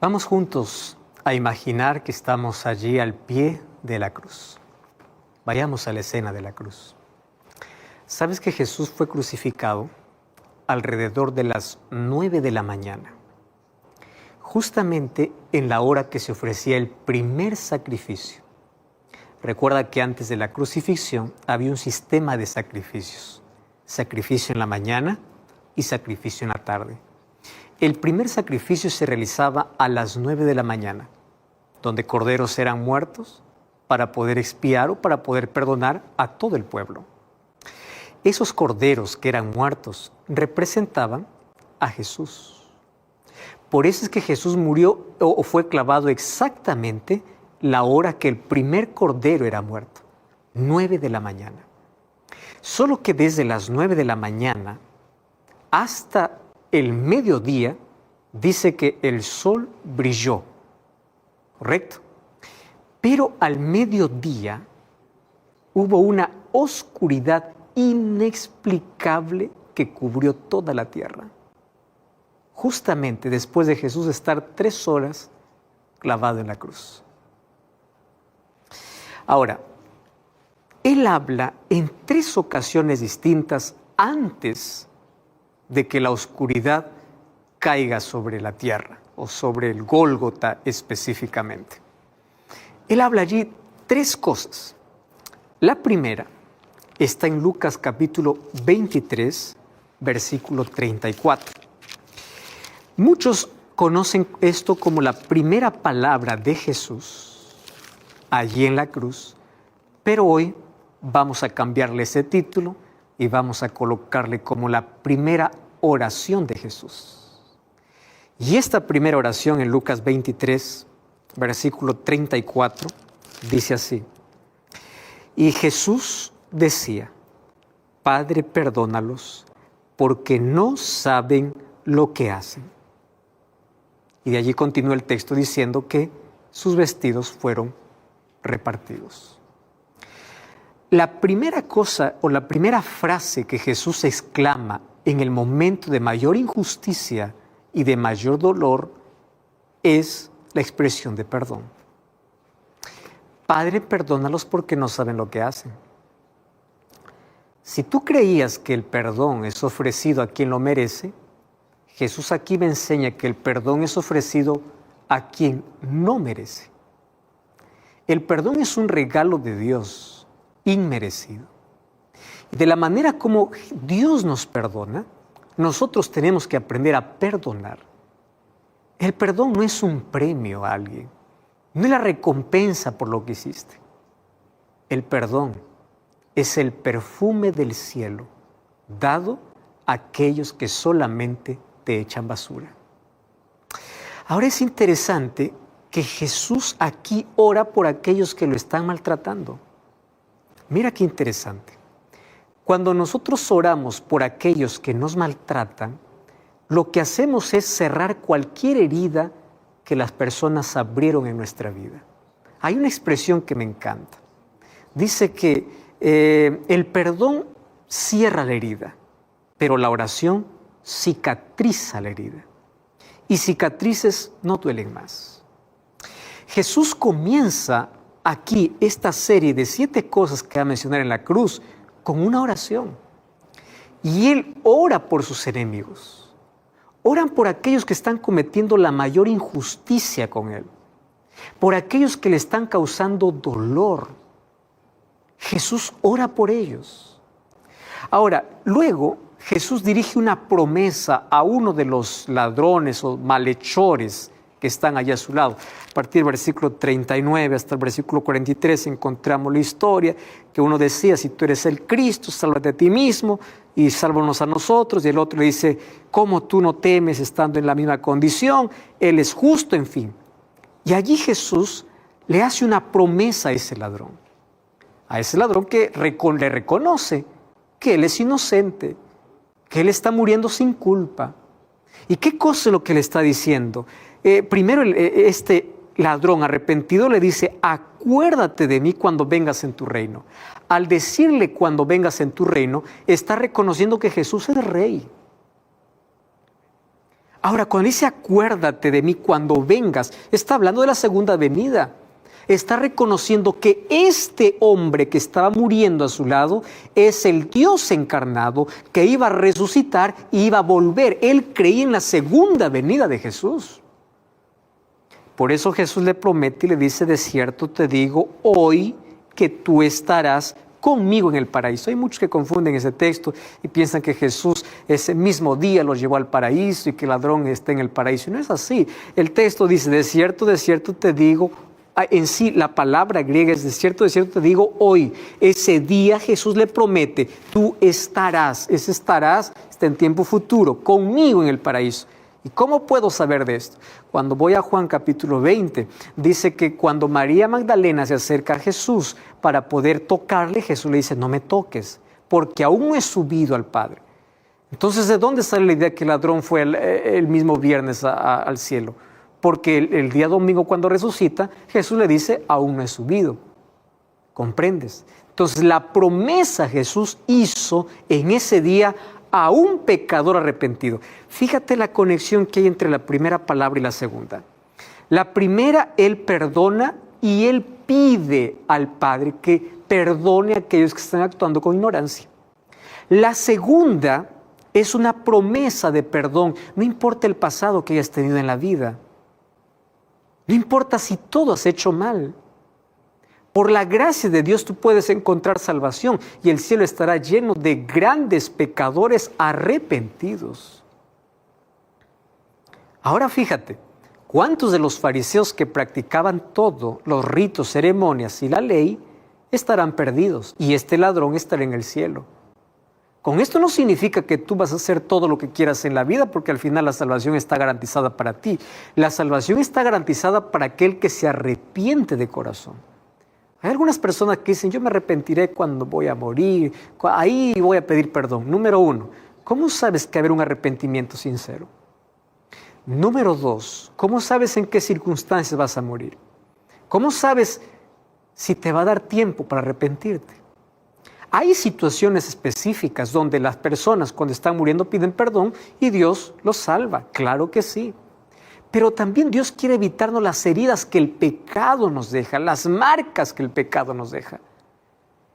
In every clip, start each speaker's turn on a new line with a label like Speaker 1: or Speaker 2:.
Speaker 1: Vamos juntos a imaginar que estamos allí al pie de la cruz. Vayamos a la escena de la cruz. ¿Sabes que Jesús fue crucificado alrededor de las 9 de la mañana? Justamente en la hora que se ofrecía el primer sacrificio. Recuerda que antes de la crucifixión había un sistema de sacrificios. Sacrificio en la mañana y sacrificio en la tarde. El primer sacrificio se realizaba a las 9 de la mañana, donde corderos eran muertos para poder expiar o para poder perdonar a todo el pueblo. Esos corderos que eran muertos representaban a Jesús. Por eso es que Jesús murió o fue clavado exactamente la hora que el primer cordero era muerto, 9 de la mañana. Solo que desde las 9 de la mañana hasta el mediodía dice que el sol brilló, ¿correcto? Pero al mediodía hubo una oscuridad inexplicable que cubrió toda la tierra. Justamente después de Jesús estar 3 horas clavado en la cruz. Ahora, Él habla en 3 ocasiones distintas antes de que la oscuridad caiga sobre la tierra o sobre el Gólgota específicamente. Él habla allí 3 cosas. La primera está en Lucas capítulo 23, versículo 34. Muchos conocen esto como la primera palabra de Jesús allí en la cruz, pero hoy vamos a cambiarle ese título y vamos a colocarle como la primera oración de Jesús. Y esta primera oración en Lucas 23, versículo 34, dice así: y Jesús decía, Padre, perdónalos, porque no saben lo que hacen. Y de allí continúa el texto diciendo que sus vestidos fueron repartidos. La primera cosa o la primera frase que Jesús exclama en el momento de mayor injusticia y de mayor dolor es la expresión de perdón. Padre, perdónalos porque no saben lo que hacen. Si tú creías que el perdón es ofrecido a quien lo merece, Jesús aquí me enseña que el perdón es ofrecido a quien no merece. El perdón es un regalo de Dios, inmerecido. Y de la manera como Dios nos perdona, nosotros tenemos que aprender a perdonar. El perdón no es un premio a alguien, no es la recompensa por lo que hiciste. El perdón es el perfume del cielo dado a aquellos que solamente te echan basura. Ahora es interesante que Jesús aquí ora por aquellos que lo están maltratando. Mira qué interesante. Cuando nosotros oramos por aquellos que nos maltratan, lo que hacemos es cerrar cualquier herida que las personas abrieron en nuestra vida. Hay una expresión que me encanta. Dice que el perdón cierra la herida, pero la oración cicatriza la herida. Y cicatrices no duelen más. Jesús comienza aquí esta serie de 7 cosas que va a mencionar en la cruz con una oración. Y Él ora por sus enemigos. Oran por aquellos que están cometiendo la mayor injusticia con Él. Por aquellos que le están causando dolor. Jesús ora por ellos. Ahora, luego Jesús dirige una promesa a uno de los ladrones o malhechores que están allá a su lado. A partir del versículo 39 hasta el versículo 43 encontramos la historia que uno decía, si tú eres el Cristo, sálvate a ti mismo y sálvanos a nosotros. Y el otro le dice, ¿cómo tú no temes estando en la misma condición? Él es justo, en fin. Y allí Jesús le hace una promesa a ese ladrón que le reconoce que él es inocente, que él está muriendo sin culpa. ¿Y qué cosa es lo que le está diciendo? Primero este ladrón arrepentido le dice, acuérdate de mí cuando vengas en tu reino. Al decirle cuando vengas en tu reino, está reconociendo que Jesús es rey. Ahora, cuando dice acuérdate de mí cuando vengas, está hablando de la segunda venida. Está reconociendo que este hombre que estaba muriendo a su lado es el Dios encarnado que iba a resucitar y iba a volver. Él creía en la segunda venida de Jesús. Por eso Jesús le promete y le dice, de cierto te digo, hoy que tú estarás conmigo en el paraíso. Hay muchos que confunden ese texto y piensan que Jesús ese mismo día los llevó al paraíso y que el ladrón está en el paraíso. Y no es así. El texto dice, de cierto te digo. En sí, la palabra griega es de cierto te digo hoy. Ese día Jesús le promete, tú estarás, ese estarás está en tiempo futuro, conmigo en el paraíso. ¿Y cómo puedo saber de esto? Cuando voy a Juan capítulo 20, dice que cuando María Magdalena se acerca a Jesús para poder tocarle, Jesús le dice, no me toques, porque aún no he subido al Padre. Entonces, ¿de dónde sale la idea que el ladrón fue el mismo viernes al cielo? Porque el día domingo cuando resucita, Jesús le dice, aún no he subido. ¿Comprendes? Entonces la promesa Jesús hizo en ese día a un pecador arrepentido. Fíjate la conexión que hay entre la primera palabra y la segunda. La primera, Él perdona y Él pide al Padre que perdone a aquellos que están actuando con ignorancia. La segunda es una promesa de perdón. No importa el pasado que hayas tenido en la vida. No importa si todo has hecho mal. Por la gracia de Dios tú puedes encontrar salvación y el cielo estará lleno de grandes pecadores arrepentidos. Ahora fíjate, ¿cuántos de los fariseos que practicaban todo, los ritos, ceremonias y la ley, estarán perdidos? Y este ladrón estará en el cielo. Con esto no significa que tú vas a hacer todo lo que quieras en la vida, porque al final la salvación está garantizada para ti. La salvación está garantizada para aquel que se arrepiente de corazón. Hay algunas personas que dicen, yo me arrepentiré cuando voy a morir, ahí voy a pedir perdón. Número 1, ¿cómo sabes que va a haber un arrepentimiento sincero? Número 2, ¿cómo sabes en qué circunstancias vas a morir? ¿Cómo sabes si te va a dar tiempo para arrepentirte? Hay situaciones específicas donde las personas cuando están muriendo piden perdón y Dios los salva, claro que sí. Pero también Dios quiere evitarnos las heridas que el pecado nos deja, las marcas que el pecado nos deja.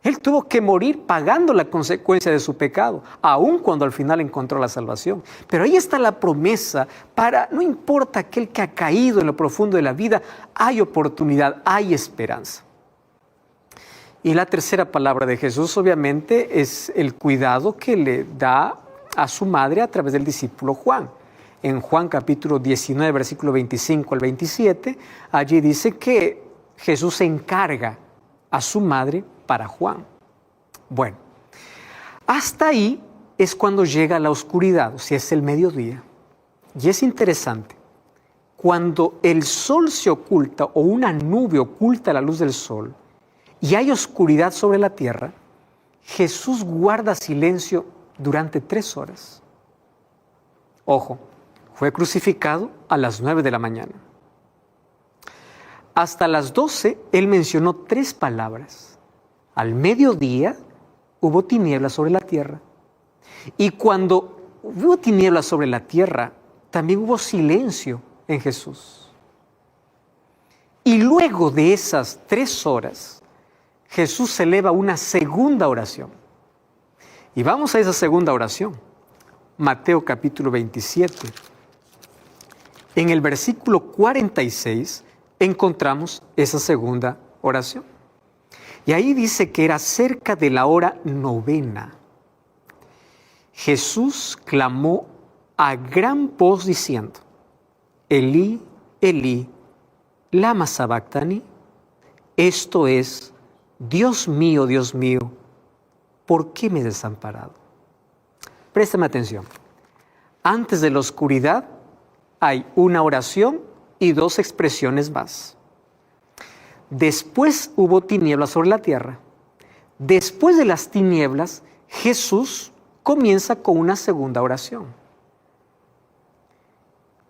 Speaker 1: Él tuvo que morir pagando la consecuencia de su pecado, aun cuando al final encontró la salvación. Pero ahí está la promesa para, no importa aquel que ha caído en lo profundo de la vida, hay oportunidad, hay esperanza. Y la tercera palabra de Jesús, obviamente, es el cuidado que le da a su madre a través del discípulo Juan. En Juan capítulo 19, versículo 25 al 27, allí dice que Jesús se encarga a su madre para Juan. Bueno, hasta ahí es cuando llega la oscuridad, o sea, es el mediodía. Y es interesante, cuando el sol se oculta o una nube oculta la luz del sol, y hay oscuridad sobre la tierra, Jesús guarda silencio durante 3 horas. Ojo, fue crucificado a las 9 de la mañana. Hasta las 12, Él mencionó 3 palabras. Al mediodía hubo tinieblas sobre la tierra. Y cuando hubo tinieblas sobre la tierra, también hubo silencio en Jesús. Y luego de esas 3 horas, Jesús eleva una segunda oración. Y vamos a esa segunda oración. Mateo capítulo 27. En el versículo 46 encontramos esa segunda oración. Y ahí dice que era cerca de la hora 9. Jesús clamó a gran voz diciendo, Elí, Elí, lama sabactani. Esto es, Dios mío, ¿por qué me has desamparado? Préstame atención. Antes de la oscuridad hay una oración y 2 expresiones más. Después hubo tinieblas sobre la tierra. Después de las tinieblas, Jesús comienza con una segunda oración.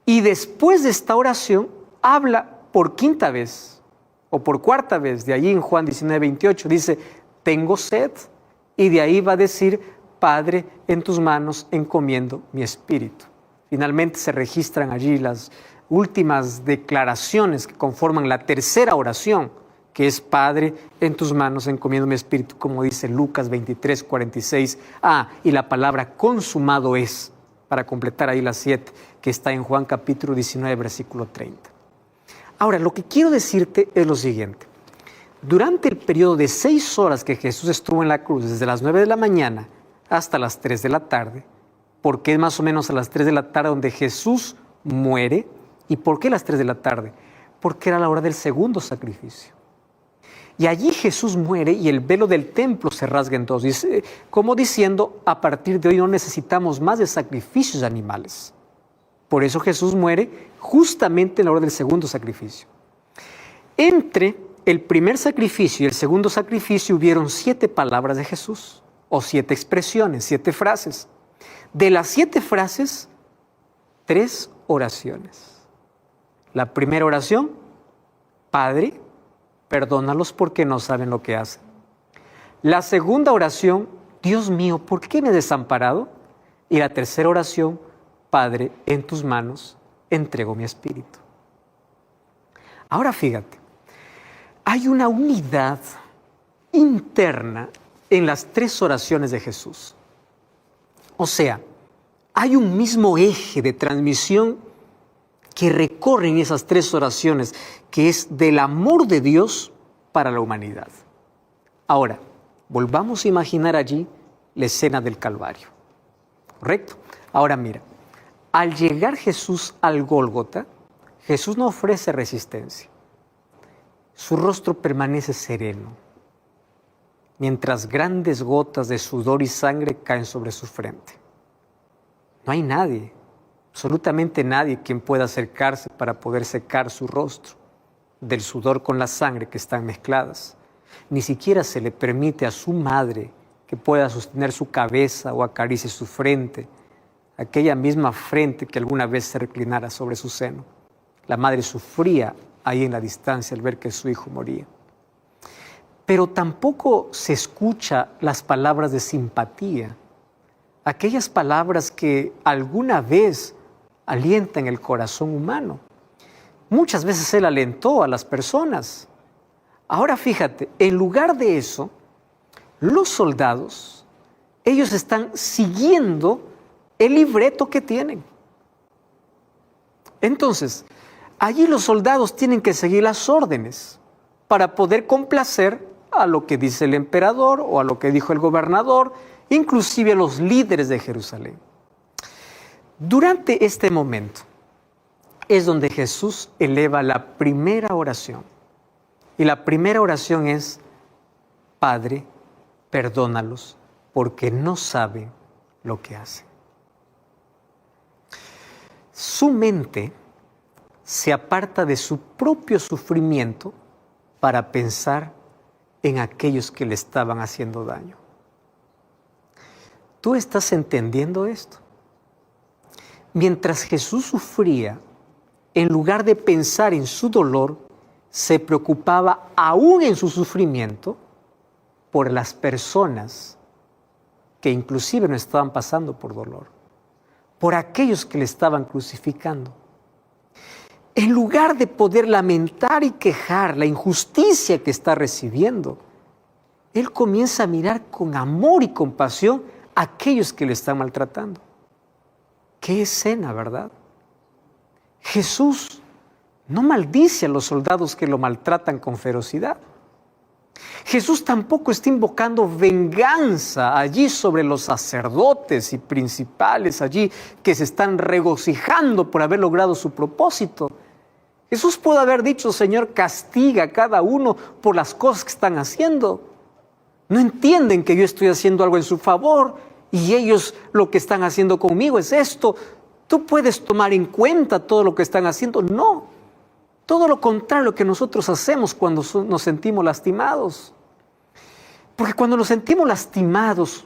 Speaker 1: Y después de esta oración, habla por 5ª vez. O por 4ª vez, de allí en Juan 19, 28, dice, tengo sed. Y de ahí va a decir, Padre, en tus manos encomiendo mi espíritu. Finalmente se registran allí las últimas declaraciones que conforman la tercera oración, que es: Padre, en tus manos encomiendo mi espíritu, como dice Lucas 23, 46. Y la palabra consumado es, para completar ahí las 7, que está en Juan capítulo 19, versículo 30. Ahora, lo que quiero decirte es lo siguiente. Durante el periodo de 6 horas que Jesús estuvo en la cruz, desde las 9 de la mañana hasta las 3 de la tarde, ¿por qué más o menos a las 3 de la tarde donde Jesús muere? ¿Y por qué las 3 de la tarde? Porque era la hora del segundo sacrificio. Y allí Jesús muere y el velo del templo se rasga en dos, como diciendo: a partir de hoy no necesitamos más de sacrificios animales. Por eso Jesús muere justamente en la hora del segundo sacrificio. Entre el primer sacrificio y el segundo sacrificio hubieron 7 palabras de Jesús, o 7 expresiones, 7 frases. De las 7 frases, 3 oraciones. La primera oración: Padre, perdónalos porque no saben lo que hacen. La segunda oración: Dios mío, ¿por qué me has desamparado? Y la tercera oración: Padre, en tus manos entrego mi espíritu. Ahora fíjate, hay una unidad interna en las 3 oraciones de Jesús. O sea, hay un mismo eje de transmisión que recorren esas 3 oraciones, que es del amor de Dios para la humanidad. Ahora, volvamos a imaginar allí la escena del Calvario. ¿Correcto? Ahora mira, al llegar Jesús al Gólgota, Jesús no ofrece resistencia. Su rostro permanece sereno, mientras grandes gotas de sudor y sangre caen sobre su frente. No hay nadie, absolutamente nadie, quien pueda acercarse para poder secar su rostro del sudor con la sangre que están mezcladas. Ni siquiera se le permite a su madre que pueda sostener su cabeza o acaricie su frente, aquella misma frente que alguna vez se reclinara sobre su seno. La madre sufría ahí en la distancia al ver que su hijo moría. Pero tampoco se escucha las palabras de simpatía, aquellas palabras que alguna vez alientan el corazón humano. Muchas veces Él alentó a las personas. Ahora fíjate, en lugar de eso, los soldados, ellos están siguiendo el libreto que tienen. Entonces, allí los soldados tienen que seguir las órdenes para poder complacer a lo que dice el emperador o a lo que dijo el gobernador, inclusive a los líderes de Jerusalén. Durante este momento es donde Jesús eleva la primera oración. Y la primera oración es: Padre, perdónalos porque no saben lo que hacen. Su mente se aparta de su propio sufrimiento para pensar en aquellos que le estaban haciendo daño. ¿Tú estás entendiendo esto? Mientras Jesús sufría, en lugar de pensar en su dolor, se preocupaba aún en su sufrimiento por las personas que inclusive no estaban pasando por dolor, por aquellos que le estaban crucificando. En lugar de poder lamentar y quejar la injusticia que está recibiendo, Él comienza a mirar con amor y compasión a aquellos que le están maltratando. ¡Qué escena!, ¿verdad? Jesús no maldice a los soldados que lo maltratan con ferocidad. Jesús tampoco está invocando venganza allí sobre los sacerdotes y principales allí que se están regocijando por haber logrado su propósito. Jesús pudo haber dicho: Señor, castiga a cada uno por las cosas que están haciendo. No entienden que yo estoy haciendo algo en su favor y ellos lo que están haciendo conmigo es esto. ¿Tú puedes tomar en cuenta todo lo que están haciendo? No. Todo lo contrario que nosotros hacemos cuando nos sentimos lastimados. Porque cuando nos sentimos lastimados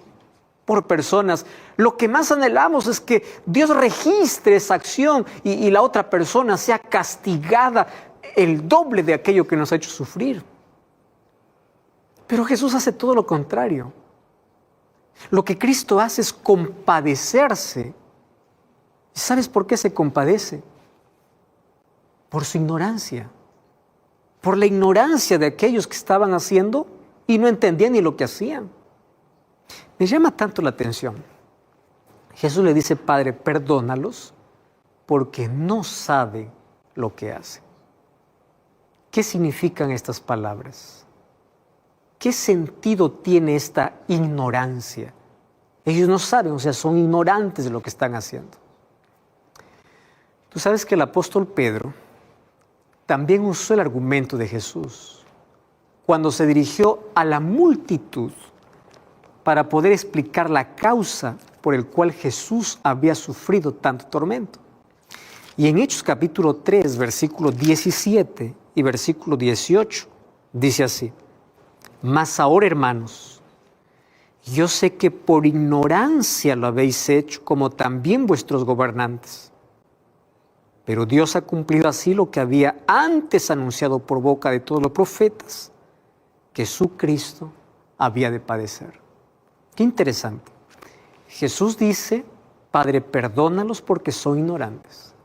Speaker 1: por personas, lo que más anhelamos es que Dios registre esa acción y la otra persona sea castigada el doble de aquello que nos ha hecho sufrir. Pero Jesús hace todo lo contrario. Lo que Cristo hace es compadecerse ¿Y sabes por qué se compadece? Por su ignorancia. Por la ignorancia de aquellos que estaban haciendo y no entendían ni lo que hacían. Me llama tanto la atención. Jesús le dice, Padre, perdónalos porque no saben lo que hacen. ¿Qué significan estas palabras? ¿Qué sentido tiene esta ignorancia? Ellos no saben, o sea, son ignorantes de lo que están haciendo. Tú sabes que el apóstol Pedro también usó el argumento de Jesús cuando se dirigió a la multitud para poder explicar la causa por el cual Jesús había sufrido tanto tormento. Y en Hechos capítulo 3, versículo 17 y versículo 18, dice así, mas ahora, hermanos, yo sé que por ignorancia lo habéis hecho, como también vuestros gobernantes. Pero Dios ha cumplido así lo que había antes anunciado por boca de todos los profetas, que su Cristo había de padecer. Qué interesante. Jesús dice, Padre, perdónalos porque son ignorantes.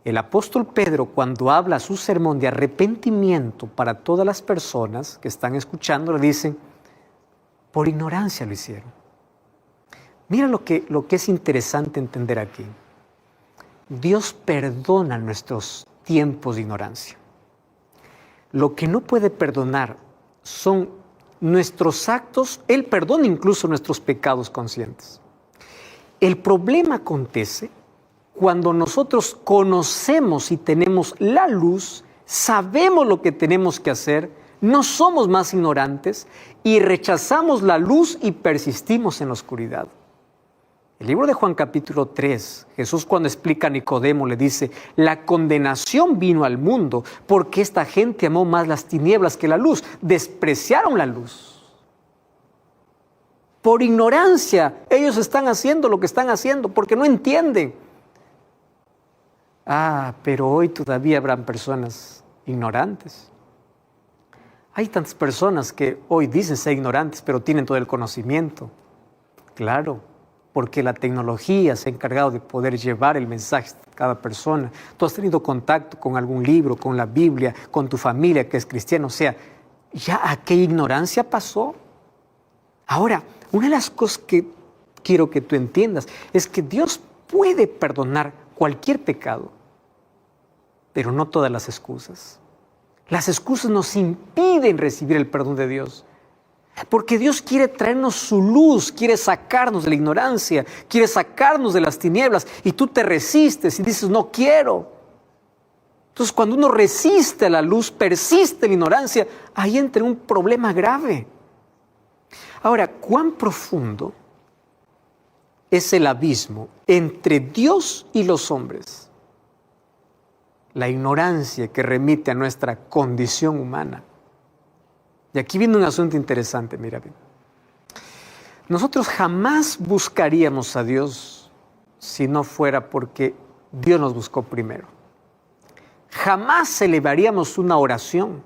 Speaker 1: El apóstol Pedro, cuando habla su sermón de arrepentimiento para todas las personas que están escuchando, le dicen, por ignorancia lo hicieron. Mira lo que es interesante entender aquí. Dios perdona nuestros tiempos de ignorancia. Lo que no puede perdonar son nuestros actos. Él perdona incluso nuestros pecados conscientes. El problema acontece cuando nosotros conocemos y tenemos la luz, sabemos lo que tenemos que hacer, no somos más ignorantes y rechazamos la luz y persistimos en la oscuridad. El libro de Juan capítulo 3, Jesús cuando explica a Nicodemo le dice, la condenación vino al mundo porque esta gente amó más las tinieblas que la luz, despreciaron la luz. Por ignorancia ellos están haciendo lo que están haciendo porque no entienden. Pero hoy todavía habrán personas ignorantes. Hay tantas personas que hoy dicen ser ignorantes pero tienen todo el conocimiento. Claro. Porque la tecnología se ha encargado de poder llevar el mensaje a cada persona. Tú has tenido contacto con algún libro, con la Biblia, con tu familia que es cristiana. O sea, ya aquella ignorancia pasó. Ahora, una de las cosas que quiero que tú entiendas es que Dios puede perdonar cualquier pecado, pero no todas las excusas. Las excusas nos impiden recibir el perdón de Dios. Porque Dios quiere traernos su luz, quiere sacarnos de la ignorancia, quiere sacarnos de las tinieblas y tú te resistes y dices, no quiero. Entonces cuando uno resiste a la luz, persiste en la ignorancia, ahí entra un problema grave. Ahora, ¿cuán profundo es el abismo entre Dios y los hombres? La ignorancia que remite a nuestra condición humana. Y aquí viene un asunto interesante, mira bien. Nosotros jamás buscaríamos a Dios si no fuera porque Dios nos buscó primero. Jamás elevaríamos una oración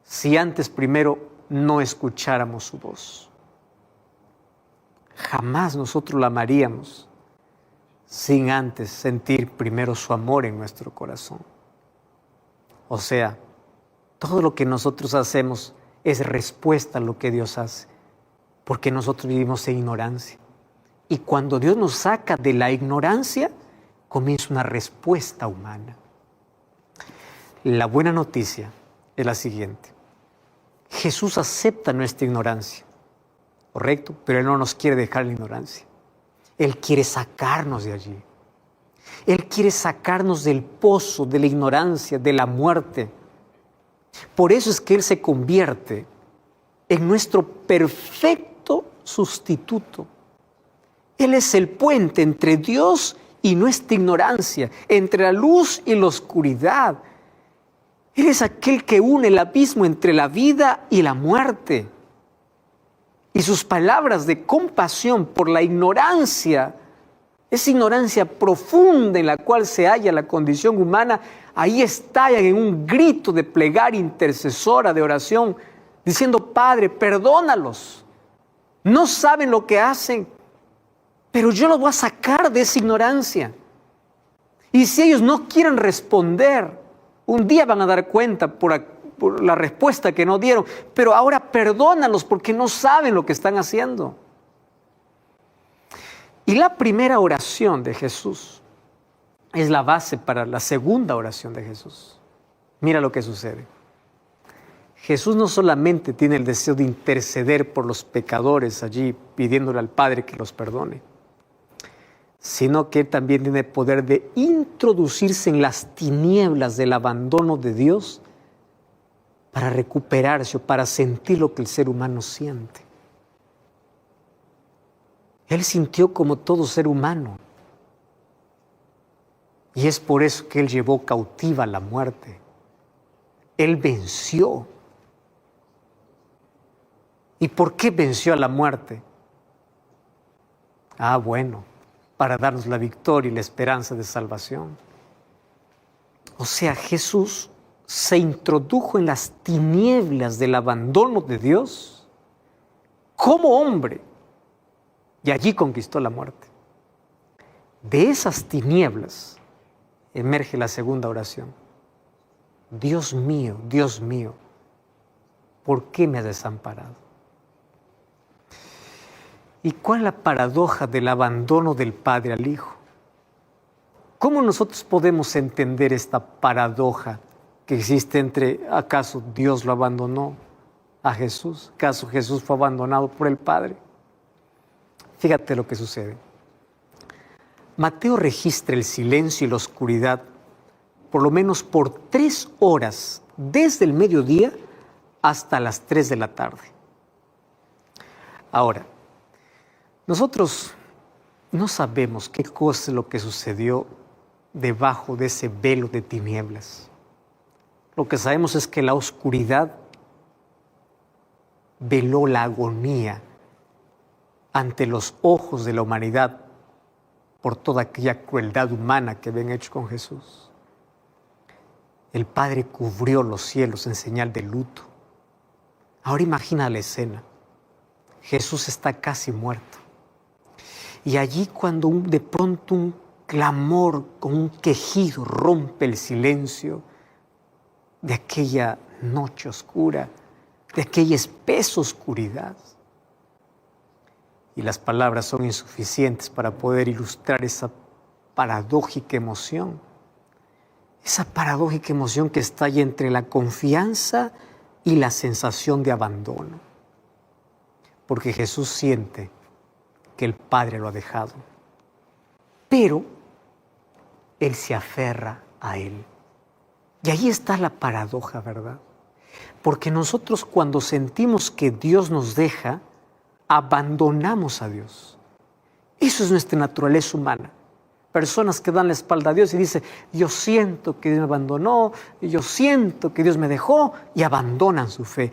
Speaker 1: si antes primero no escucháramos su voz. Jamás nosotros la amaríamos sin antes sentir primero su amor en nuestro corazón. O sea, todo lo que nosotros hacemos es respuesta a lo que Dios hace, porque nosotros vivimos en ignorancia. Y cuando Dios nos saca de la ignorancia, comienza una respuesta humana. La buena noticia es la siguiente. Jesús acepta nuestra ignorancia, ¿correcto? Pero Él no nos quiere dejar en la ignorancia. Él quiere sacarnos de allí. Él quiere sacarnos del pozo, de la ignorancia, de la muerte. Por eso es que Él se convierte en nuestro perfecto sustituto. Él es el puente entre Dios y nuestra ignorancia, entre la luz y la oscuridad. Él es aquel que une el abismo entre la vida y la muerte. Y sus palabras de compasión por la ignorancia, esa ignorancia profunda en la cual se halla la condición humana, ahí estallan en un grito de plegaria intercesora, de oración, diciendo, Padre, perdónalos. No saben lo que hacen, pero yo los voy a sacar de esa ignorancia. Y si ellos no quieren responder, un día van a dar cuenta por la respuesta que no dieron, pero ahora perdónalos porque no saben lo que están haciendo. Y la primera oración de Jesús es la base para la segunda oración de Jesús. Mira lo que sucede. Jesús no solamente tiene el deseo de interceder por los pecadores allí, pidiéndole al Padre que los perdone, sino que Él también tiene el poder de introducirse en las tinieblas del abandono de Dios para recuperarse o para sentir lo que el ser humano siente. Él sintió como todo ser humano. Y es por eso que Él llevó cautiva la muerte. Él venció. ¿Y por qué venció a la muerte? Bueno, para darnos la victoria y la esperanza de salvación. O sea, Jesús se introdujo en las tinieblas del abandono de Dios como hombre y allí conquistó la muerte. De esas tinieblas emerge la segunda oración. Dios mío, ¿por qué me has desamparado? ¿Y cuál es la paradoja del abandono del Padre al Hijo? ¿Cómo nosotros podemos entender esta paradoja que existe entre, acaso Dios lo abandonó a Jesús? ¿Acaso Jesús fue abandonado por el Padre? Fíjate lo que sucede. Mateo registra el silencio y la oscuridad por lo menos por 3 horas, desde el mediodía hasta las 3 de la tarde. Ahora, nosotros no sabemos qué cosa es lo que sucedió debajo de ese velo de tinieblas. Lo que sabemos es que la oscuridad veló la agonía ante los ojos de la humanidad por toda aquella crueldad humana que habían hecho con Jesús. El Padre cubrió los cielos en señal de luto. Ahora imagina la escena. Jesús está casi muerto. Y allí cuando de pronto un clamor con un quejido rompe el silencio de aquella noche oscura, de aquella espesa oscuridad. Y las palabras son insuficientes para poder ilustrar esa paradójica emoción. Esa paradójica emoción que está ahí entre la confianza y la sensación de abandono. Porque Jesús siente que el Padre lo ha dejado. Pero Él se aferra a Él. Y ahí está la paradoja, ¿verdad? Porque nosotros cuando sentimos que Dios nos deja, abandonamos a Dios. Eso es nuestra naturaleza humana. Personas que dan la espalda a Dios y dicen, yo siento que Dios me abandonó, yo siento que Dios me dejó, y abandonan su fe.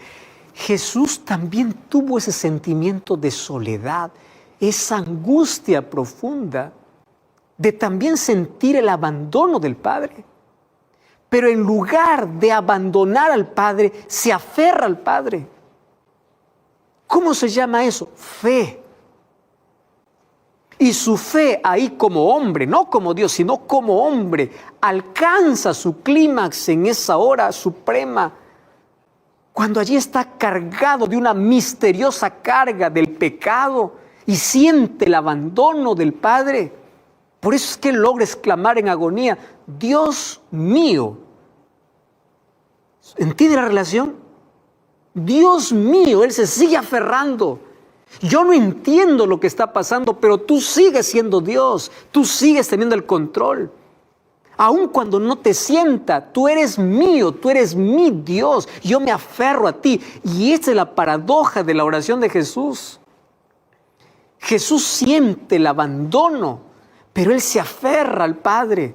Speaker 1: Jesús también tuvo ese sentimiento de soledad, esa angustia profunda de también sentir el abandono del Padre. Pero en lugar de abandonar al Padre, se aferra al Padre. ¿Cómo se llama eso? Fe. Y su fe ahí como hombre, no como Dios, sino como hombre, alcanza su clímax en esa hora suprema, cuando allí está cargado de una misteriosa carga del pecado y siente el abandono del Padre. Por eso es que él logra exclamar en agonía, Dios mío. ¿Entiende la relación? Dios mío, él se sigue aferrando. Yo no entiendo lo que está pasando, pero tú sigues siendo Dios, tú sigues teniendo el control. Aun cuando no te sienta, tú eres mío, tú eres mi Dios, yo me aferro a ti. Y esta es la paradoja de la oración de Jesús. Jesús siente el abandono, pero Él se aferra al Padre,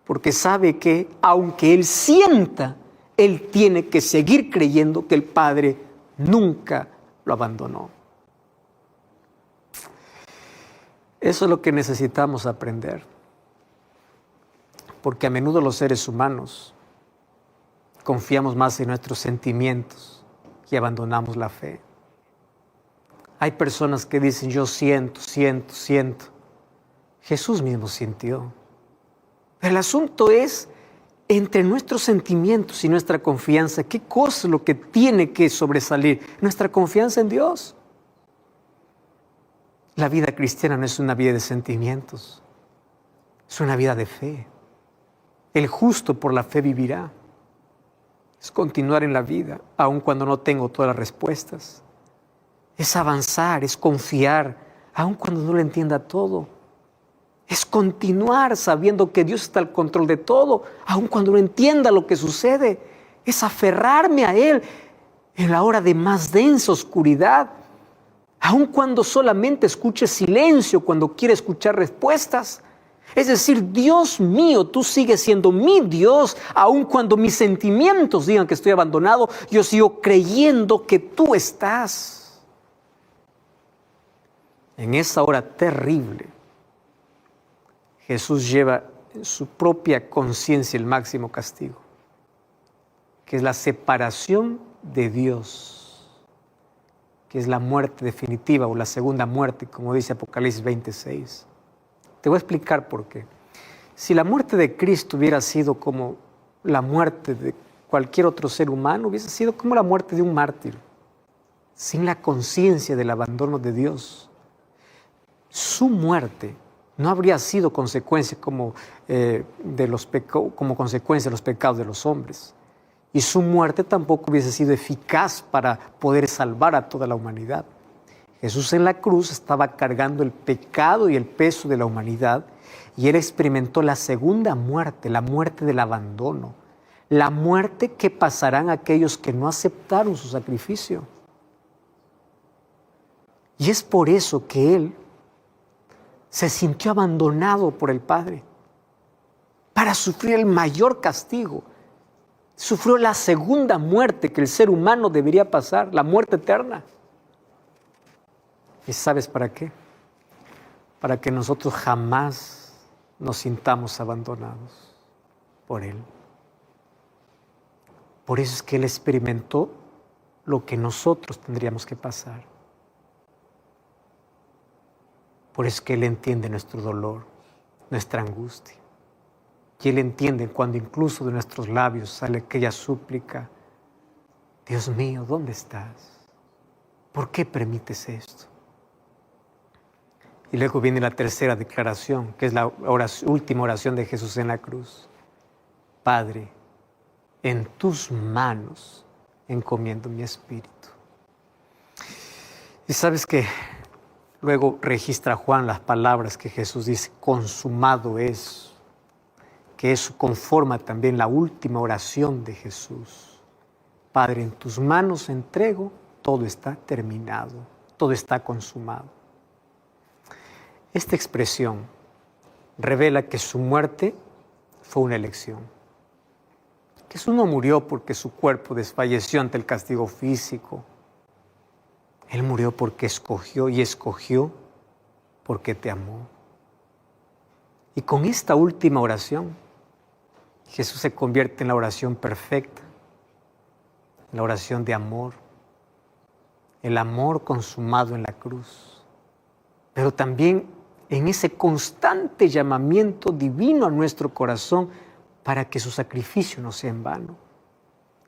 Speaker 1: porque sabe que aunque Él sienta, Él tiene que seguir creyendo que el Padre nunca lo abandonó. Eso es lo que necesitamos aprender. Porque a menudo los seres humanos confiamos más en nuestros sentimientos y abandonamos la fe. Hay personas que dicen, yo siento. Jesús mismo sintió. El asunto es entre nuestros sentimientos y nuestra confianza. ¿Qué cosa es lo que tiene que sobresalir? Nuestra confianza en Dios. La vida cristiana no es una vida de sentimientos, es una vida de fe. El justo por la fe vivirá. Es continuar en la vida, aun cuando no tengo todas las respuestas. Es avanzar, es confiar, aun cuando no lo entienda todo. Es continuar sabiendo que Dios está al control de todo, aun cuando no entienda lo que sucede. Es aferrarme a Él en la hora de más densa oscuridad, aun cuando solamente escuche silencio, cuando quiere escuchar respuestas. Es decir, Dios mío, tú sigues siendo mi Dios, aun cuando mis sentimientos digan que estoy abandonado, yo sigo creyendo que tú estás. En esa hora terrible, Jesús lleva en su propia conciencia el máximo castigo, que es la separación de Dios, que es la muerte definitiva o la segunda muerte, como dice Apocalipsis 26. Te voy a explicar por qué. Si la muerte de Cristo hubiera sido como la muerte de cualquier otro ser humano, hubiese sido como la muerte de un mártir, sin la conciencia del abandono de Dios. Su muerte no habría sido consecuencia como consecuencia de los pecados de los hombres. Y su muerte tampoco hubiese sido eficaz para poder salvar a toda la humanidad. Jesús en la cruz estaba cargando el pecado y el peso de la humanidad, y Él experimentó la segunda muerte, la muerte del abandono, la muerte que pasarán aquellos que no aceptaron su sacrificio. Y es por eso que Él se sintió abandonado por el Padre para sufrir el mayor castigo. Sufrió la segunda muerte que el ser humano debería pasar, la muerte eterna. ¿Y sabes para qué? Para que nosotros jamás nos sintamos abandonados por Él. Por eso es que Él experimentó lo que nosotros tendríamos que pasar. Por eso es que Él entiende nuestro dolor, nuestra angustia. Y Él entiende cuando incluso de nuestros labios sale aquella súplica: Dios mío, ¿dónde estás? ¿Por qué permites esto? Y luego viene la tercera declaración, que es la última oración de Jesús en la cruz. Padre, en tus manos encomiendo mi espíritu. Y sabes que luego registra Juan las palabras que Jesús dice: consumado es, que eso conforma también la última oración de Jesús. Padre, en tus manos entrego, todo está terminado, todo está consumado. Esta expresión revela que su muerte fue una elección. Jesús no murió porque su cuerpo desfalleció ante el castigo físico. Él murió porque escogió, y escogió porque te amó. Y con esta última oración, Jesús se convierte en la oración perfecta, en la oración de amor, el amor consumado en la cruz, pero también en ese constante llamamiento divino a nuestro corazón para que su sacrificio no sea en vano.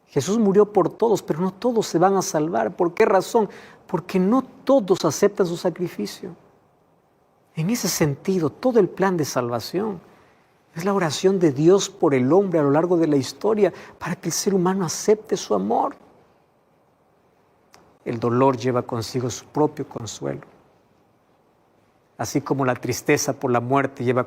Speaker 1: Jesús murió por todos, pero no todos se van a salvar. ¿Por qué razón? Porque no todos aceptan su sacrificio. En ese sentido, todo el plan de salvación es la oración de Dios por el hombre a lo largo de la historia para que el ser humano acepte su amor. El dolor lleva consigo su propio consuelo. Así como la tristeza por la muerte lleva